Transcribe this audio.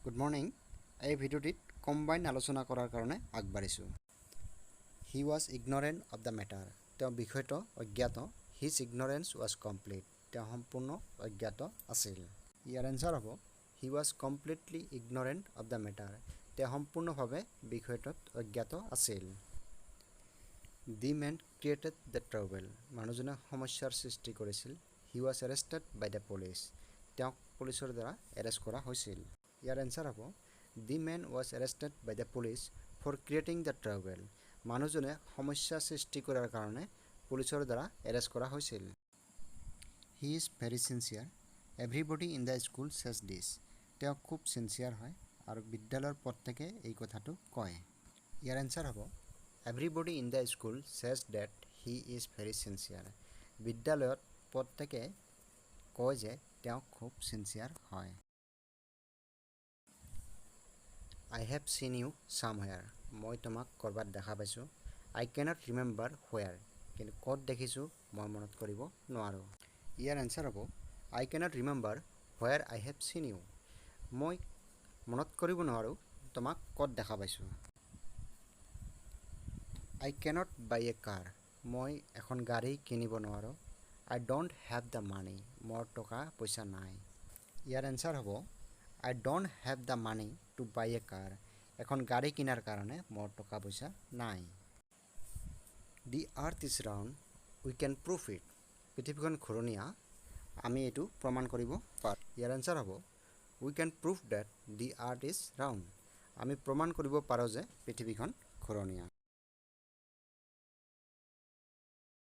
Good morning. এই ভিডিঅ'টিত combine আলোচনা কৰাৰ কাৰণে আগবাঢ়িছোঁ। He was ignorant of the matter. তেওঁ বিষয়টো অজ্ঞাত। His ignorance was complete. তেওঁ সম্পূৰ্ণ অজ্ঞাত আছিল। ইয়াৰ এনচাৰ হ'ব he was completely ignorant of the matter. তেওঁ সম্পূৰ্ণভাৱে বিষয়টোত অজ্ঞাত আছিল। The man created the trouble. মানুহজনে সমস্যাৰ সৃষ্টি কৰিছিল। He was arrested by the police. তেওঁক পুলিচৰ দ্বাৰা এৰেষ্ট কৰা হৈছিল। ইয়াৰ এনচাৰ হ'ব the man was arrested by the police for creating the trouble. মানুহজনে সমস্যা সৃষ্টি কৰাৰ কাৰণে পুলিচৰ দ্বাৰা এৰেষ্ট কৰা হৈছিল। He is very sincere. Everybody in the school says this. তেওঁ খুব ছিনচিয়াৰ হয় আৰু বিদ্যালয়ৰ প্ৰত্যেকে এই কথাটো কয়। ইয়াৰ এনচাৰ হ'ব এভৰিবডি ইন দ্য স্কুল চেজ ডেট হি ইজ ভেৰি ছিনচিয়াৰ। বিদ্যালয়ত প্ৰত্যেকে কয় যে তেওঁ খুব ছিনচিয়াৰ হয়। আই হেভ চিন ইউ চামহেয়াৰ। মই তোমাক ক'ৰবাত দেখা পাইছোঁ। I cannot remember হোৱেৰ। কিন্তু ক'ত দেখিছোঁ মই মনত কৰিব নোৱাৰোঁ। ইয়াৰ এনচাৰ হ'ব I cannot remember where I have seen you. মই মনত কৰিব নোৱাৰোঁ তোমাক ক'ত দেখা পাইছোঁ। I cannot buy a car. মই এখন গাড়ী কিনিব নোৱাৰোঁ। I don't have the money. মোৰ টকা পইচা নাই। ইয়াৰ এনচাৰ হ'ব I don't have the money to buy a car. এখন গাড়ী কিনাৰ কাৰণে মোৰ টকা পইচা নাই। The earth is round we can prove it. পৃথিৱীখন ঘূৰণীয়া, আমি এইটো প্ৰমাণ কৰিব পাৰোঁ। ইয়াৰ এনচাৰ হ'ব we can prove that the earth is round. আমি প্ৰমাণ কৰিব পাৰোঁ যে পৃথিৱীখন ঘূৰণীয়া।